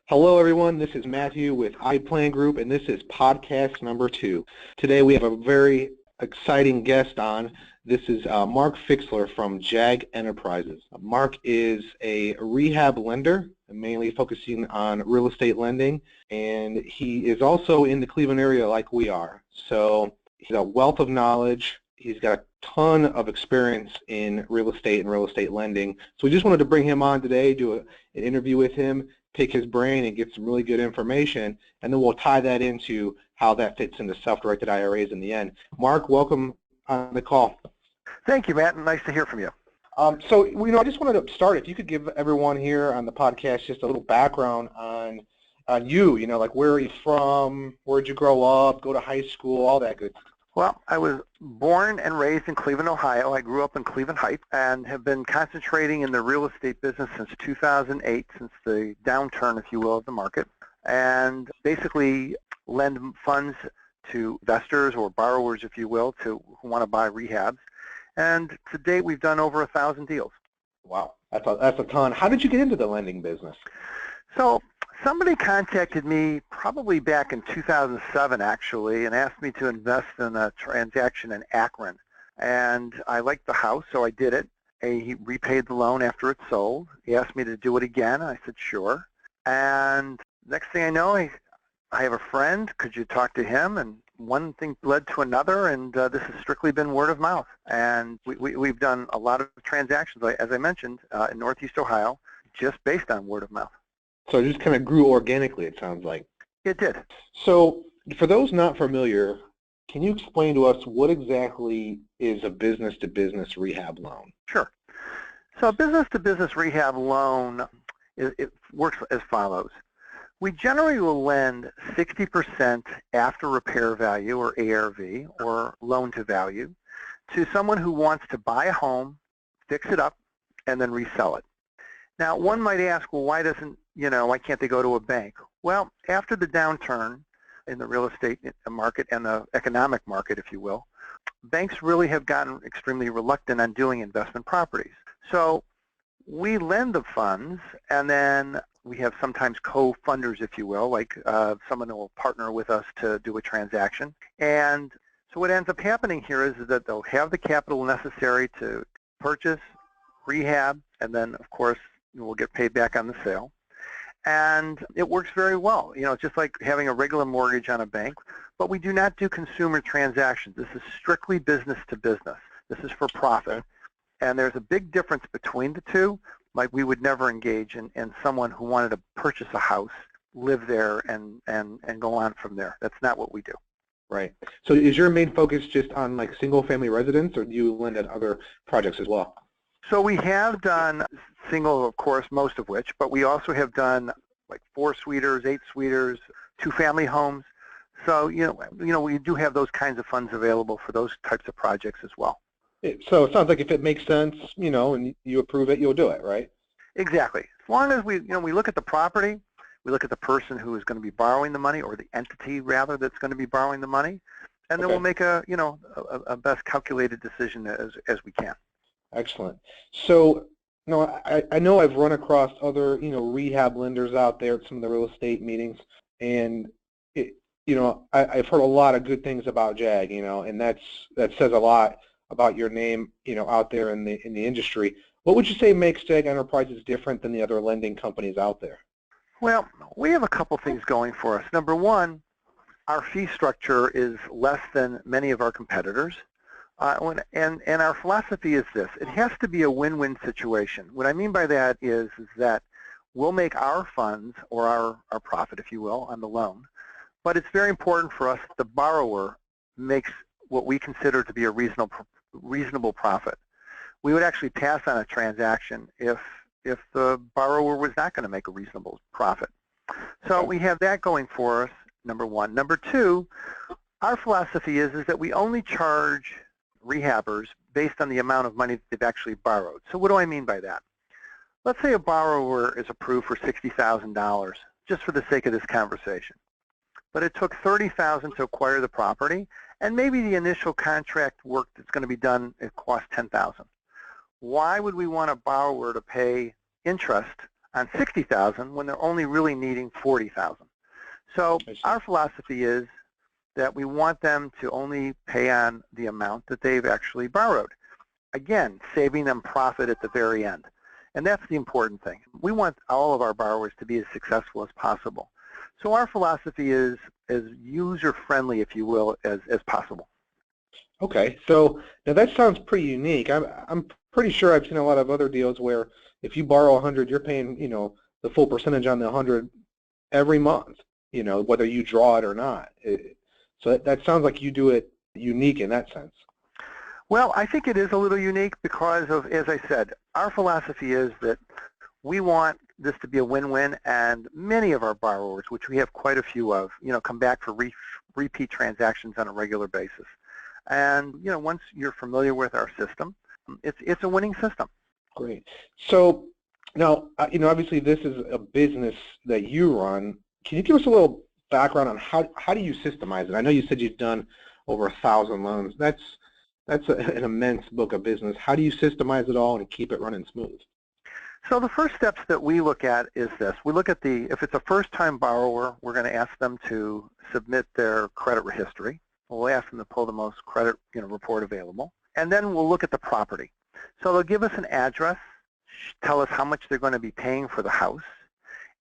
Hello, everyone. This is Matthew with iPlanGroup, and this is podcast number 2. Today, we have a very exciting guest on. This is Mark Fixler from JAG Enterprises. Mark is a rehab lender, mainly focusing on real estate lending, and he is also in the Cleveland area like we are. So he's a wealth of knowledge. He's got a ton of experience in real estate and real estate lending. So we just wanted to bring him on today, do an interview with him, pick his brain and get some really good information, and then we'll tie that into how that fits into self-directed IRAs in the end. Mark, welcome on the call. Thank you, Matt, and nice to hear from you. I just wanted to start, if you could give everyone here on the podcast just a little background on you, like where are you from, where'd you grow up, go to high school, all that good stuff. Well, I was born and raised in Cleveland, Ohio. I grew up in Cleveland Heights and have been concentrating in the real estate business since 2008, since the downturn, if you will, of the market, and basically lend funds to investors or borrowers, if you will, who want to buy rehabs. And to date, we've done over 1,000 deals. Wow, that's a ton. How did you get into the lending business? So somebody contacted me probably back in 2007, actually, and asked me to invest in a transaction in Akron. And I liked the house, so I did it. He repaid the loan after it sold. He asked me to do it again, and I said, sure. And next thing I know, I have a friend. Could you talk to him? And one thing led to another, and this has strictly been word of mouth. And we've done a lot of transactions, as I mentioned, in Northeast Ohio, just based on word of mouth. So it just kind of grew organically, it sounds like. It did. So for those not familiar, can you explain to us what exactly is a business-to-business rehab loan? Sure. So a business-to-business rehab loan, it works as follows. We generally will lend 60% after repair value, or ARV, or loan to value, to someone who wants to buy a home, fix it up, and then resell it. Now, one might ask, well, why can't they go to a bank? Well, after the downturn in the real estate market and the economic market, if you will, banks really have gotten extremely reluctant on doing investment properties. So we lend the funds, and then we have sometimes co-funders, if you will, like someone who will partner with us to do a transaction. And so what ends up happening here is that they'll have the capital necessary to purchase, rehab, and then, of course, we'll get paid back on the sale. And it works very well. It's just like having a regular mortgage on a bank, but we do not do consumer transactions. This is strictly business to business. This is for profit. And there's a big difference between the two. Like, we would never engage in someone who wanted to purchase a house, live there, and go on from there. That's not what we do. Right. So is your main focus just on like single family residence, or do you lend at other projects as well? So we have done single, of course, most of which, but we also have done like 4-suiters, 8-suiters, 2-family homes. So we do have those kinds of funds available for those types of projects as well. So it sounds like if it makes sense, and you approve it, you'll do it, right? Exactly. As long as we look at the property, we look at the person who is going to be borrowing the money, or the entity rather that's going to be borrowing the money, and then we'll make a best calculated decision as we can. Excellent. So, I know I've run across other, rehab lenders out there at some of the real estate meetings, and I've heard a lot of good things about JAG, and that says a lot about your name, out there in the industry. What would you say makes JAG Enterprises different than the other lending companies out there? Well, we have a couple things going for us. Number one, our fee structure is less than many of our competitors. And our philosophy is this: it has to be a win-win situation. What I mean by that is that we'll make our funds, or our profit, if you will, on the loan, but it's very important for us that the borrower makes what we consider to be a reasonable profit. We would actually pass on a transaction if the borrower was not going to make a reasonable profit. So we have that going for us, number one. Number two, our philosophy is that we only charge rehabbers based on the amount of money that they've actually borrowed. So what do I mean by that? Let's say a borrower is approved for $60,000, just for the sake of this conversation. But it took $30,000 to acquire the property, and maybe the initial contract work that's going to be done, it costs $10,000. Why would we want a borrower to pay interest on $60,000 when they're only really needing $40,000. So our philosophy is that we want them to only pay on the amount that they've actually borrowed. Again, saving them profit at the very end. And that's the important thing. We want all of our borrowers to be as successful as possible. So our philosophy is as user-friendly, if you will, as possible. Okay, so now that sounds pretty unique. I'm pretty sure I've seen a lot of other deals where if you borrow 100, you're paying, the full percentage on the 100 every month, whether you draw it or not. So that sounds like you do it unique in that sense. Well, I think it is a little unique because of, as I said, our philosophy is that we want this to be a win-win, and many of our borrowers, which we have quite a few of, come back for repeat transactions on a regular basis. And, once you're familiar with our system, it's a winning system. Great. So now, obviously this is a business that you run. Can you give us a little background on how do you systemize it? I know you said you've done over 1,000 loans. That's an immense book of business. How do you systemize it all and keep it running smooth? So the first steps that we look at is this. We look at if it's a first-time borrower, we're going to ask them to submit their credit history. We'll ask them to pull the most credit report available. And then we'll look at the property. So they'll give us an address, tell us how much they're going to be paying for the house,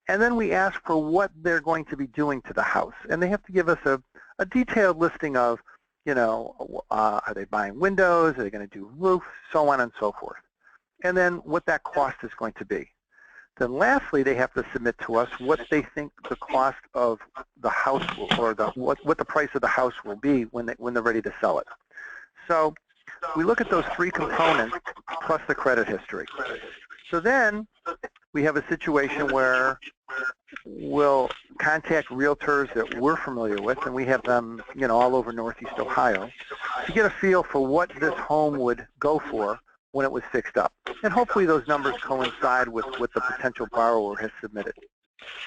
and then we ask for what they're going to be doing to the house. And they have to give us a detailed listing of, are they buying windows, are they going to do roof, so on and so forth. And then what that cost is going to be. Then lastly, they have to submit to us what they think the cost of the house will, or what the price of the house will be when they're ready to sell it. So we look at those three components plus the credit history. So then we have a situation where we'll contact realtors that we're familiar with, and we have them, all over Northeast Ohio, to get a feel for what this home would go for when it was fixed up. And hopefully those numbers coincide with what the potential borrower has submitted.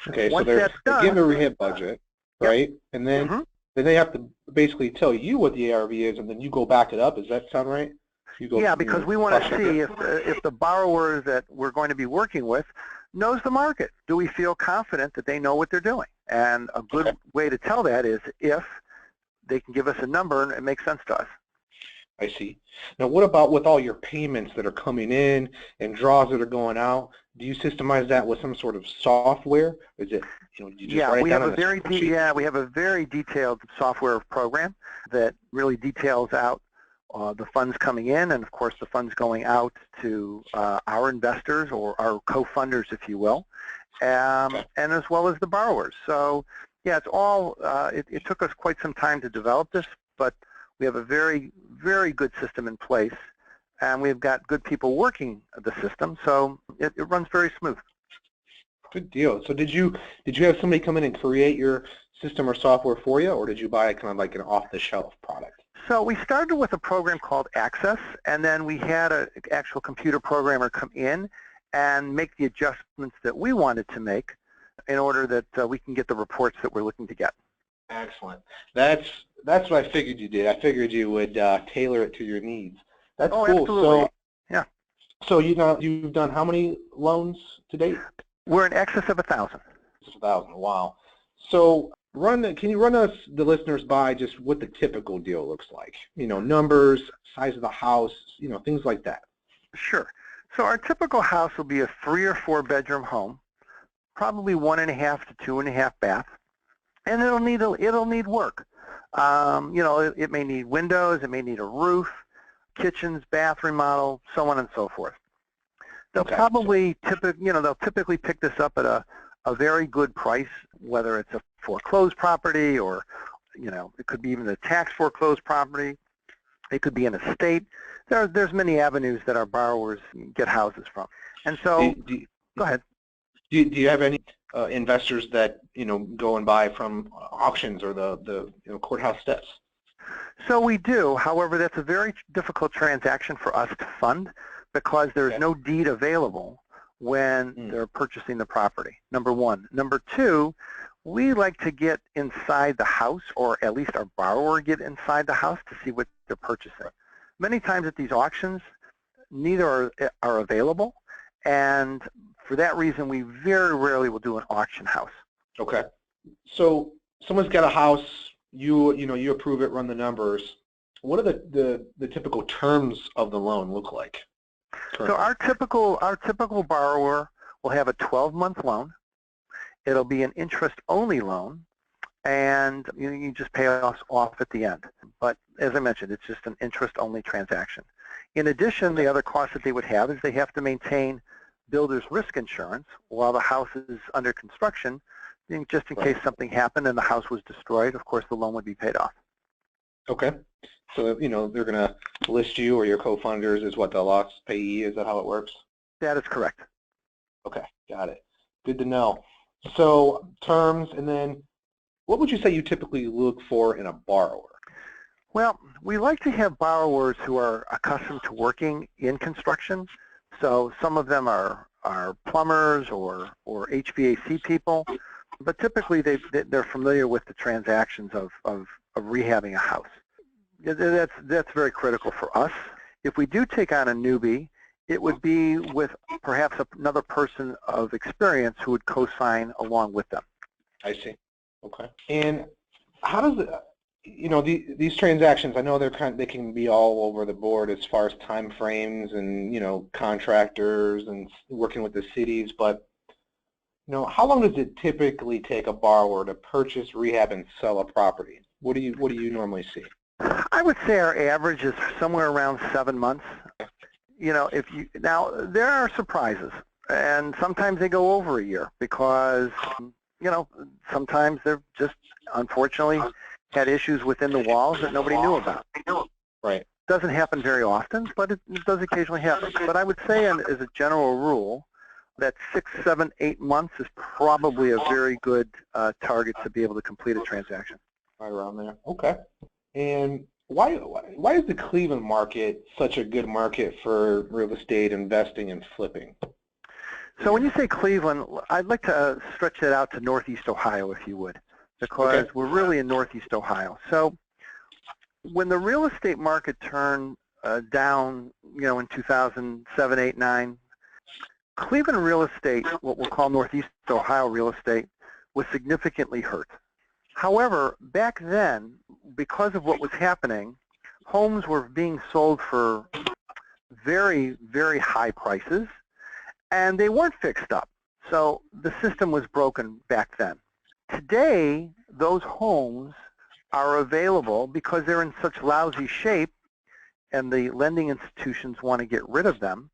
Okay, Once so that's done, they give a rehab budget, right? Yep. And then, then they have to basically tell you what the ARV is, and then you go back it up. Does that sound right? Yeah, because we want to see if the borrower that we're going to be working with knows the market. Do we feel confident that they know what they're doing? And a good way to tell that is if they can give us a number and it makes sense to us. I see. Now, what about with all your payments that are coming in and draws that are going out? Do you systemize that with some sort of software? Is it, you just write it down on a spreadsheet? We have a very detailed software program that really details out the funds coming in, and of course the funds going out to our investors or our co-funders, if you will, and as well as the borrowers. So yeah, it's all, it took us quite some time to develop this, but we have a very, very good system in place, and we've got good people working the system, so it runs very smooth. Good deal. So did you have somebody come in and create your system or software for you, or did you buy kind of like an off-the-shelf product? So we started with a program called Access, and then we had an actual computer programmer come in and make the adjustments that we wanted to make in order that we can get the reports that we're looking to get. Excellent. That's what I figured you did. I figured you would tailor it to your needs. That's cool. Absolutely. So yeah. So you've done how many loans to date? We're in excess of 1,000. 1,000. Wow. So can you run us, the listeners, by just what the typical deal looks like? Numbers, size of the house, things like that. Sure. So our typical house will be a 3 or 4 bedroom home, probably 1.5 to 2.5 bath, and it'll need work. It may need windows, it may need a roof, kitchens, bath remodel, so on and so forth. They'll probably typically pick this up at a very good price, whether it's a foreclosed property or, it could be even a tax foreclosed property. It could be an estate. There's many avenues that our borrowers get houses from. And so, go ahead. Do you have any investors that go and buy from auctions or the courthouse steps? So we do. However, that's a very difficult transaction for us to fund because there's no deed available when they're purchasing the property, number one. Number two, we like to get inside the house, or at least our borrower get inside the house to see what they're purchasing. Many times at these auctions, neither are available, and For that reason, we very rarely will do an auction house. Okay. So someone's got a house, you approve it, run the numbers. What are the typical terms of the loan look like currently? So our typical borrower will have a 12-month loan. It'll be an interest-only loan, and you just pay us off at the end. But as I mentioned, it's just an interest-only transaction. In addition, the other cost that they would have is they have to maintain builder's risk insurance while the house is under construction, just in case something happened and the house was destroyed. Of course, the loan would be paid off. Okay. So, they're going to list you, or your co-funders is what, the loss payee? Is that how it works? That is correct. Okay, got it. Good to know. So terms, and then what would you say you typically look for in a borrower? Well, we like to have borrowers who are accustomed to working in construction. So some of them are plumbers or HVAC people, but typically they're familiar with the transactions of rehabbing a house. That's very critical for us. If we do take on a newbie, it would be with perhaps another person of experience who would co-sign along with them. I see. Okay. And how does these transactions? I know they can be all over the board as far as time frames and contractors and working with the cities. But how long does it typically take a borrower to purchase, rehab, and sell a property? What do you normally see? I would say our average is somewhere around 7 months. Now there are surprises, and sometimes they go over a year because sometimes they're just unfortunately had issues within the walls that nobody knew about. Right. Doesn't happen very often, but it does occasionally happen. But I would say, as a general rule, that 6, 7, 8 months is probably a very good target to be able to complete a transaction. Right around there. Okay. And why is the Cleveland market such a good market for real estate investing and flipping? So when you say Cleveland, I'd like to stretch it out to Northeast Ohio, if you would, because we're really in Northeast Ohio. So when the real estate market turned down, in 2007, 8, 9, Cleveland real estate, what we'll call Northeast Ohio real estate, was significantly hurt. However, back then, because of what was happening, homes were being sold for very, very high prices, and they weren't fixed up. So the system was broken back then. Today, those homes are available because they're in such lousy shape, and the lending institutions want to get rid of them.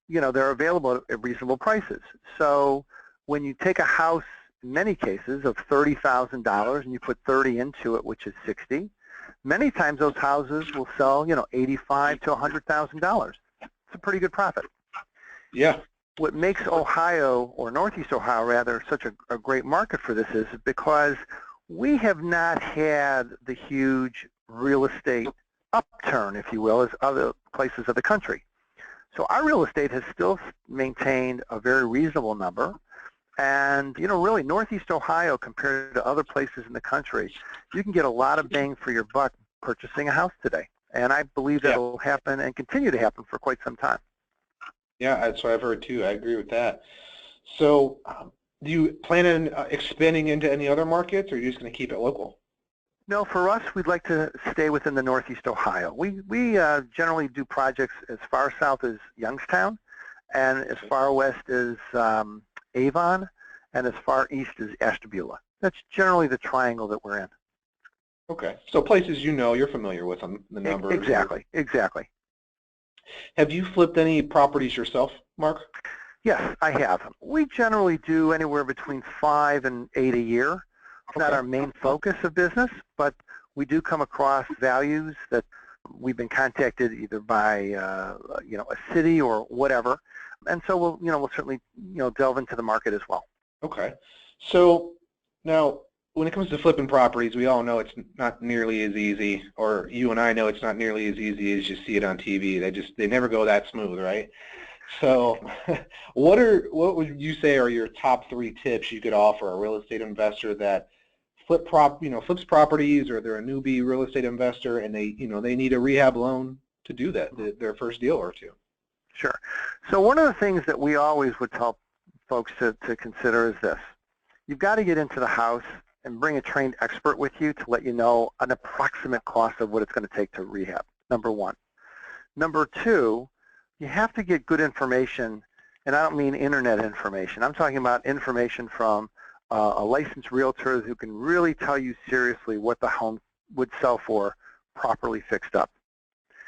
They're available at reasonable prices. So when you take a house, in many cases, of $30,000 and you put 30 into it, which is 60, many times those houses will sell, $85,000 to $100,000. It's a pretty good profit. Yeah. What makes Ohio, or Northeast Ohio rather, such a great market for this is because we have not had the huge real estate upturn, if you will, as other places of the country. So our real estate has still maintained a very reasonable number. And, really, Northeast Ohio, compared to other places in the country, you can get a lot of bang for your buck purchasing a house today. And I believe that will happen and continue to happen for quite some time. Yeah, that's what I've heard, too. I agree with that. So do you plan on expanding into any other markets, or are you just going to keep it local? No, for us, we'd like to stay within the Northeast Ohio. We generally do projects as far south as Youngstown and as far west as Avon, and as far east as Ashtabula. That's generally the triangle that we're in. Okay, so places you're familiar with them, the numbers. Exactly. Have you flipped any properties yourself, Mark? Yes, I have. We generally do anywhere between 5 and 8 a year. It's not our main focus of business, but we do come across values that we've been contacted either by a city or whatever. And so we'll certainly delve into the market as well. Okay. So now, when it comes to flipping properties, we all know it's not nearly as easy, or you and I know it's not nearly as easy as you see it on TV. They never go that smooth, right? So, what would you say are your top 3 tips you could offer a real estate investor that flips properties, or they're a newbie real estate investor and they need a rehab loan to do that, their first deal or two? Sure. So one of the things that we always would tell folks to consider is this. You've got to get into the house and bring a trained expert with you to let you know an approximate cost of what it's going to take to rehab, number one. Number two, you have to get good information, and I don't mean internet information. I'm talking about information from a licensed realtor who can really tell you seriously what the home would sell for properly fixed up.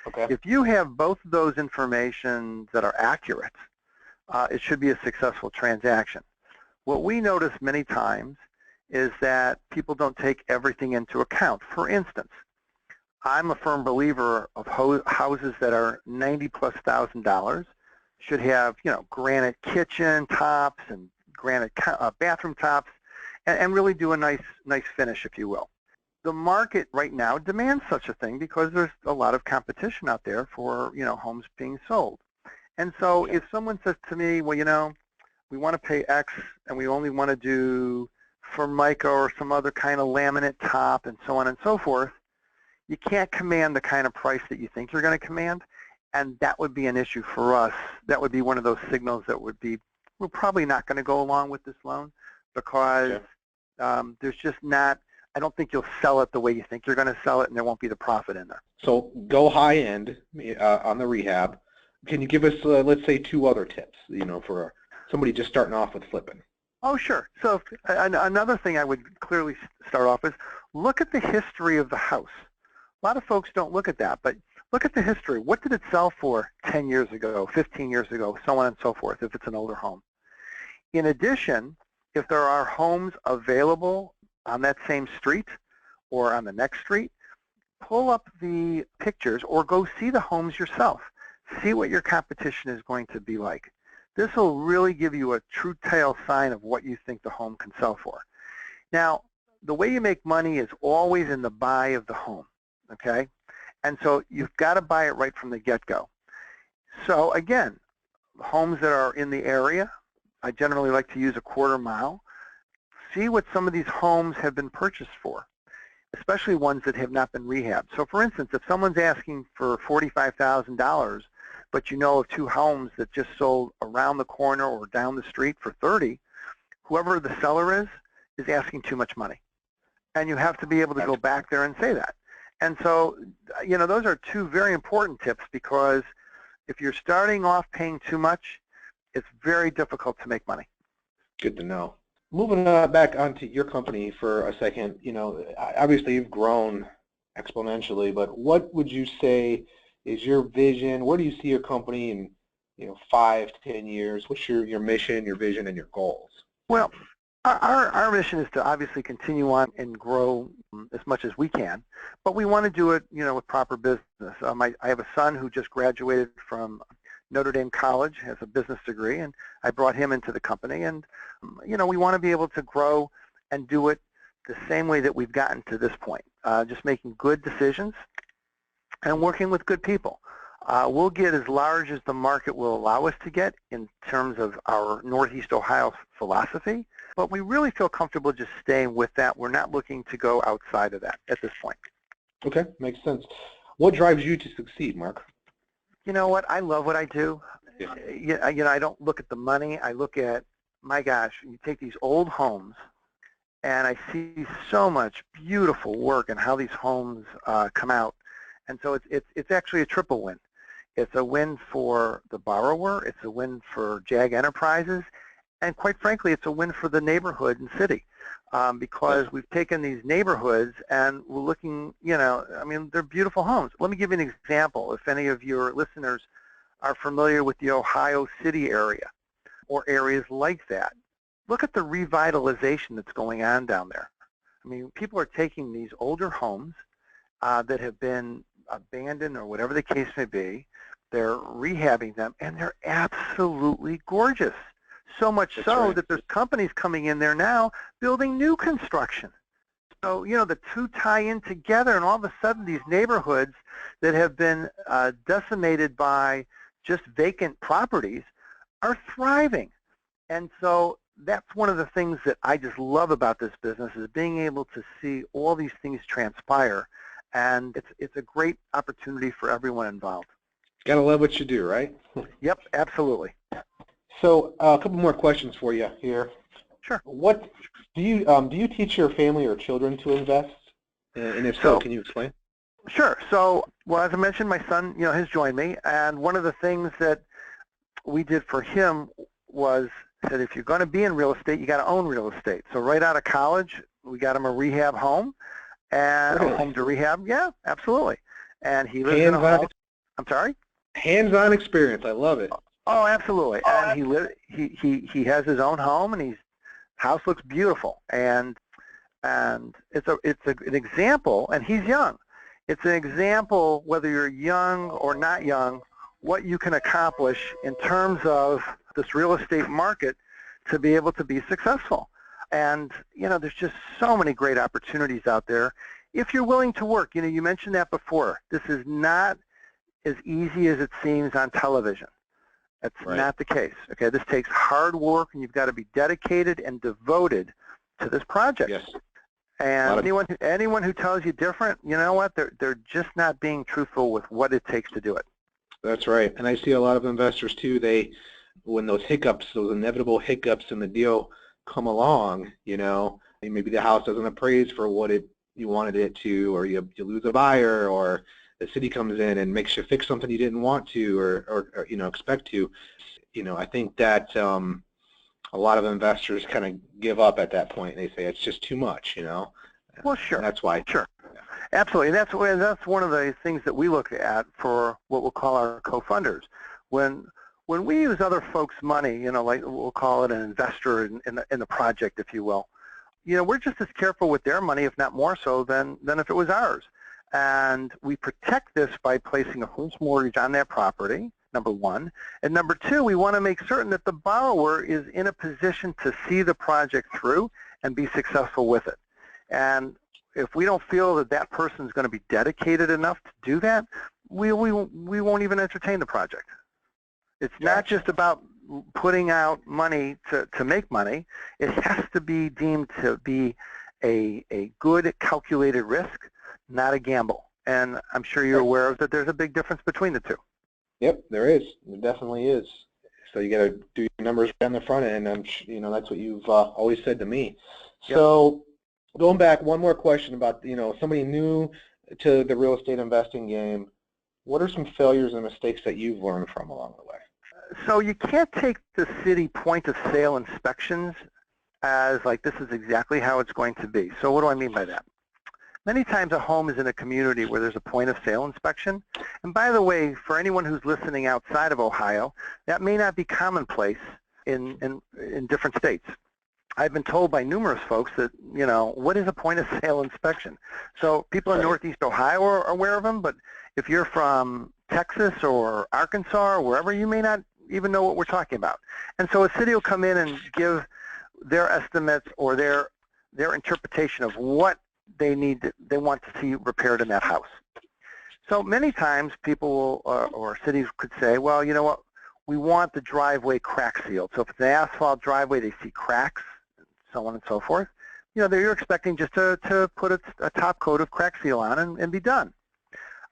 Okay. If you have both of those information that are accurate, it should be a successful transaction. What we notice many times is that people don't take everything into account. For instance, I'm a firm believer of houses that are $90,000+ should have, granite kitchen tops and granite bathroom tops, and really do a nice finish, if you will. The market right now demands such a thing because there's a lot of competition out there for, homes being sold. And so if someone says to me, well, we want to pay X and we only want to do Formica or some other kind of laminate top and so on and so forth, you can't command the kind of price that you think you're going to command, and that would be an issue for us. That would be one of those signals that would be, we're probably not going to go along with this loan because there's just not, I don't think you'll sell it the way you think you're going to sell it, and there won't be the profit in there. So go high end on the rehab. Can you give us, let's say, 2 other tips, for somebody just starting off with flipping? Oh, sure. So another thing I would clearly start off is look at the history of the house. A lot of folks don't look at that, but look at the history. What did it sell for 10 years ago, 15 years ago, so on and so forth, if it's an older home? In addition, if there are homes available on that same street or on the next street, pull up the pictures or go see the homes yourself. See what your competition is going to be like. This will really give you a true tale sign of what you think the home can sell for. Now, the way you make money is always in the buy of the home, okay? And so you've got to buy it right from the get-go. So again, homes that are in the area, I generally like to use a quarter mile. See what some of these homes have been purchased for, especially ones that have not been rehabbed. So for instance, if someone's asking for $45,000, but you know of 2 homes that just sold around the corner or down the street for 30, whoever the seller is asking too much money. And you have to be able to go back there and say that. And so, those are 2 very important tips, because if you're starting off paying too much, it's very difficult to make money. Good to know. Moving back onto your company for a second, obviously you've grown exponentially, but what would you say is your vision? Where do you see your company in 5 to 10 years? What's your mission, your vision, and your goals? Well, our mission is to obviously continue on and grow as much as we can, but we want to do it with proper business. I have a son who just graduated from Notre Dame College, has a business degree, and I brought him into the company, and we want to be able to grow and do it the same way that we've gotten to this point, just making good decisions and working with good people. We'll get as large as the market will allow us to get in terms of our Northeast Ohio philosophy, but we really feel comfortable just staying with that. We're not looking to go outside of that at this point. Okay, makes sense. What drives you to succeed, Mark? You know what? I love what I do. Yeah. I don't look at the money. I look at, my gosh, you take these old homes, and I see so much beautiful work and how these homes come out. And so it's actually a triple win. It's a win for the borrower, it's a win for JAG Enterprises, and quite frankly, it's a win for the neighborhood and city, because we've taken these neighborhoods and we're looking, they're beautiful homes. Let me give you an example. If any of your listeners are familiar with the Ohio City area or areas like that, look at the revitalization that's going on down there. I mean, people are taking these older homes that have been abandoned or whatever the case may be, they're rehabbing them, and they're absolutely gorgeous. So much so that there's companies coming in there now building new construction. So, the 2 tie in together, and all of a sudden these neighborhoods that have been decimated by just vacant properties are thriving. And so that's one of the things that I just love about this business, is being able to see all these things transpire. And it's a great opportunity for everyone involved. Gotta love what you do, right? Yep, absolutely. So a couple more questions for you here. Sure. What do you teach your family or children to invest? And if so, So, can you explain? sure. So, well, as I mentioned, my son, has joined me, and one of the things that we did for him was said, if you're going to be in real estate, you got to own real estate. So right out of college, we got him a rehab home, and a Really? home to rehab. Yeah, absolutely. And he lives in a Hands-on, home. I'm sorry? hands-on experience. I love it. Oh, absolutely. And he has his own home, and his house looks beautiful. And it's an example, and he's young. It's an example, whether you're young or not young, what you can accomplish in terms of this real estate market to be able to be successful. And, there's just so many great opportunities out there if you're willing to work. You mentioned that before. This is not as easy as it seems on television. That's Right. not the case. Okay, this takes hard work, and you've got to be dedicated and devoted to this project. Yes. And anyone who tells you different, you know what? They're just not being truthful with what it takes to do it. That's right. And I see a lot of investors too, when those inevitable hiccups in the deal come along, maybe the house doesn't appraise for what you wanted it to, or you lose a buyer, or the city comes in and makes you fix something you didn't want to or expect to. I think that a lot of investors kind of give up at that point, and they say it's just too much, Well, sure. And that's why. Sure. Absolutely. And that's one of the things that we look at for what we'll call our co-funders. When we use other folks' money, like we'll call it an investor in the project, if you will, we're just as careful with their money, if not more so, than if it was ours. And we protect this by placing a first mortgage on that property, number one. And number two, we want to make certain that the borrower is in a position to see the project through and be successful with it. And if we don't feel that that person is going to be dedicated enough to do that, we won't even entertain the project. It's not just about putting out money to make money. It has to be deemed to be a good calculated risk, not a gamble. And I'm sure you're aware of that there's a big difference between the two. Yep, there is. There definitely is. So you got to do your numbers on the front end. That's what you've always said to me. Yep. So going back, one more question about somebody new to the real estate investing game. What are some failures and mistakes that you've learned from along the way? So you can't take the city point of sale inspections as like this is exactly how it's going to be. So what do I mean by that? Many times a home is in a community where there's a point of sale inspection. And by the way, for anyone who's listening outside of Ohio, that may not be commonplace in different states. I've been told by numerous folks that, what is a point of sale inspection? So people in Northeast Ohio are aware of them, but if you're from Texas or Arkansas or wherever, you may not even know what we're talking about. And so a city will come in and give their estimates or their interpretation of what they want to see repaired in that house. So many times people will, or cities could say, well, you know what, we want the driveway crack sealed. So if it's an asphalt driveway, they see cracks, so on and so forth. You're expecting just to put a top coat of crack seal on and be done.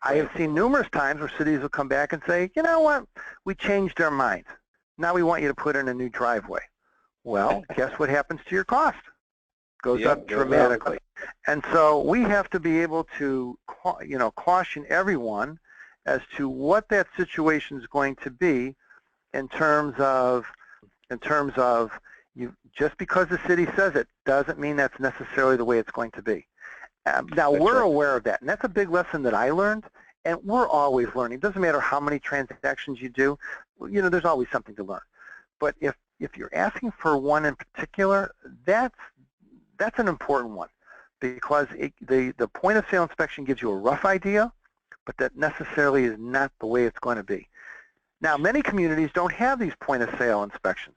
I have seen numerous times where cities will come back and say, you know what, we changed our mind. Now we want you to put in a new driveway. Well, guess what happens to your cost? Goes up dramatically. And so we have to be able to, caution everyone as to what that situation is going to be in terms of just because the city says it doesn't mean that's necessarily the way it's going to be. Now, we're aware of that, and that's a big lesson that I learned, and we're always learning. It doesn't matter how many transactions you do, there's always something to learn. But if you're asking for one in particular, that's an important one, because the point of sale inspection gives you a rough idea, but that necessarily is not the way it's going to be. Now, many communities don't have these point of sale inspections.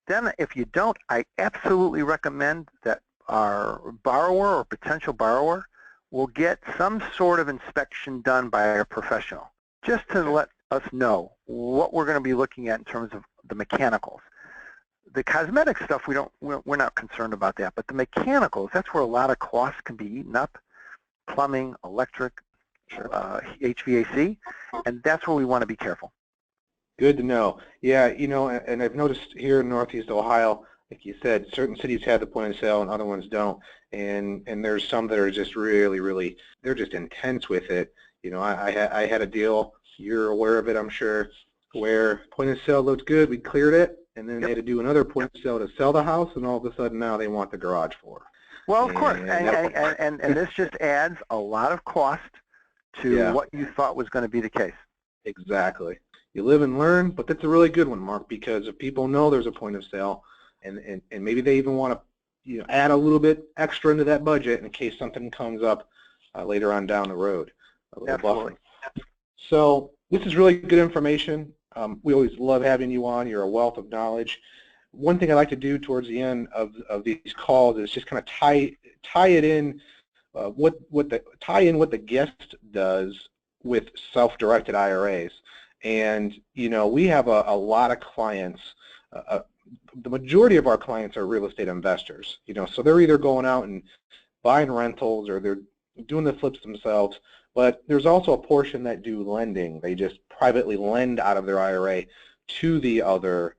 Then if you don't, I absolutely recommend that our borrower or potential borrower will get some sort of inspection done by a professional, just to let us know what we're going to be looking at in terms of the mechanicals. The cosmetic stuff, we're not concerned about that, but the mechanicals, that's where a lot of costs can be eaten up, plumbing, electric, HVAC, and that's where we want to be careful. Good to know. Yeah, and I've noticed here in Northeast Ohio, like you said, certain cities have the point of sale and other ones don't. And there's some that are just really, really, they're just intense with it. I had a deal, you're aware of it, I'm sure, where point of sale looked good, we cleared it, and then they Yep. had to do another point of sale to sell the house, and all of a sudden now they want the garage for. Well, of course, And that, and this just adds a lot of cost to yeah. what you thought was going to be the case. Exactly. You live and learn, but that's a really good one, Mark, because if people know there's a point of sale, and maybe they even want to add a little bit extra into that budget in case something comes up later on down the road, a little Absolutely. buffer. So this is really good information. We always love having you on. You're a wealth of knowledge. One thing I like to do towards the end of these calls is just kind of tie it in, tie in what the guest does with self-directed IRAs. And we have a lot of clients. The majority of our clients are real estate investors. So they're either going out and buying rentals or they're doing the flips themselves. But there's also a portion that do lending. They just privately lend out of their IRA to the other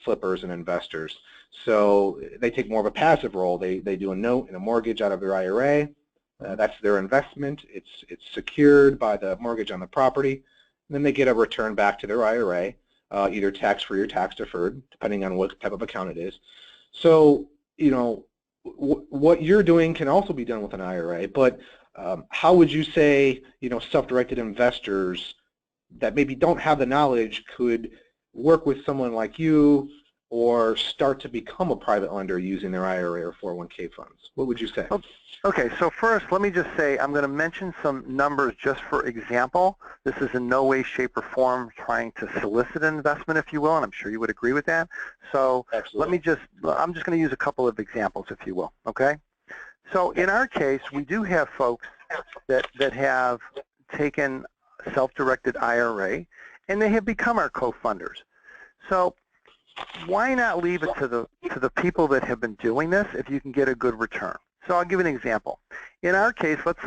flippers and investors. So they take more of a passive role. They do a note and a mortgage out of their IRA. That's their investment. It's secured by the mortgage on the property. And then they get a return back to their IRA, either tax-free or tax-deferred, depending on what type of account it is. So, what you're doing can also be done with an IRA, but how would you say, self-directed investors that maybe don't have the knowledge could work with someone like you or start to become a private lender using their IRA or 401k funds? What would you say? Okay, so first, let me just say I'm going to mention some numbers just for example. This is in no way, shape, or form trying to solicit an investment, if you will, and I'm sure you would agree with that. So Absolutely. I'm just going to use a couple of examples, if you will, okay? So in our case, we do have folks that have taken self-directed IRA, and they have become our co-funders. So why not leave it to the people that have been doing this if you can get a good return? So I'll give an example. In our case, let's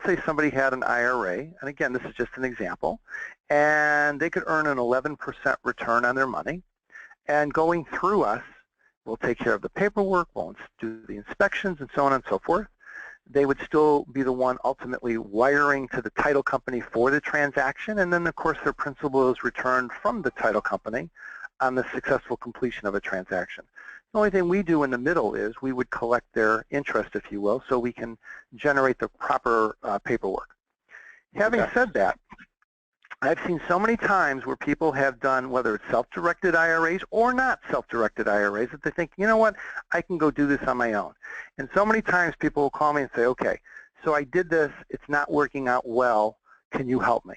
say somebody had an IRA, and again, this is just an example, and they could earn an 11% return on their money. And going through us, we'll take care of the paperwork, we'll do the inspections, and so on and so forth. They would still be the one ultimately wiring to the title company for the transaction, and then, of course, their principal is returned from the title company on the successful completion of a transaction. The only thing we do in the middle is we would collect their interest, if you will, so we can generate the proper paperwork. Having said that, I've seen so many times where people have done, whether it's self-directed IRAs or not self-directed IRAs, that they think, you know what, I can go do this on my own. And so many times people will call me and say, okay, so I did this, it's not working out well, can you help me?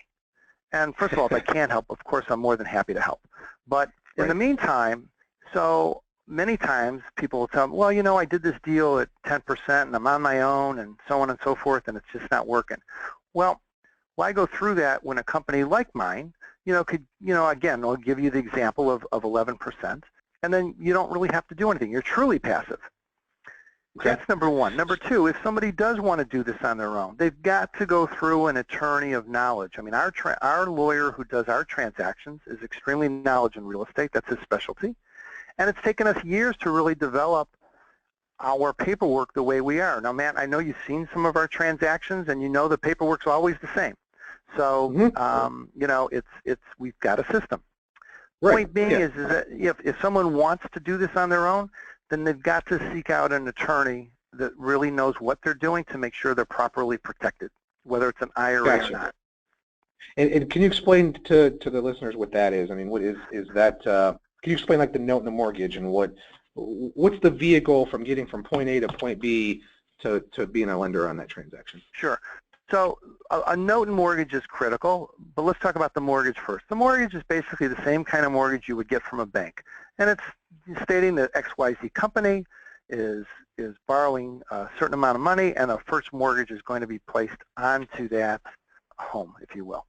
And first of all, if I can't help, of course, I'm more than happy to help. But in the meantime, so many times people will tell me, well, I did this deal at 10% and I'm on my own and so on and so forth, and it's just not working. Well, why go through that when a company like mine, could, again, I'll give you the example of 11%, and then you don't really have to do anything. You're truly passive. Okay. That's number one. Number two, if somebody does want to do this on their own, they've got to go through an attorney of knowledge. I mean, our lawyer who does our transactions is extremely knowledgeable in real estate. That's his specialty. And it's taken us years to really develop our paperwork the way we are. Now, Matt, I know you've seen some of our transactions, and you know the paperwork's always the same. So, we've got a system. Right. Point being is that if someone wants to do this on their own, then they've got to seek out an attorney that really knows what they're doing to make sure they're properly protected, whether it's an IRA or not. And can you explain to the listeners what that is? I mean, what is that? Can you explain like the note and the mortgage and what's the vehicle from getting from point A to point B to being a lender on that transaction? Sure. So a note and mortgage is critical, but let's talk about the mortgage first. The mortgage is basically the same kind of mortgage you would get from a bank, and it's stating that XYZ company is borrowing a certain amount of money, and a first mortgage is going to be placed onto that home, if you will.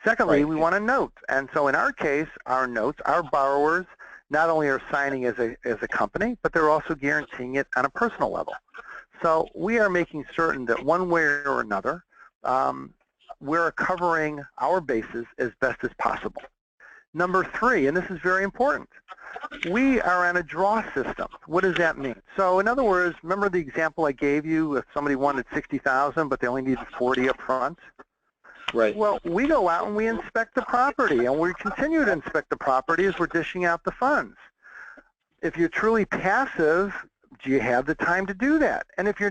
Secondly, we want a note, and so in our case, our notes, our borrowers not only are signing as a company, but they're also guaranteeing it on a personal level. So we are making certain that one way or another, we're covering our bases as best as possible. Number 3, and this is very important, we are on a draw system. What does that mean? So in other words, remember the example I gave you if somebody wanted $60,000 but they only needed $40,000 up front? Right. Well, we go out and we inspect the property, and we continue to inspect the property as we're dishing out the funds. If you're truly passive, do you have the time to do that? And if you're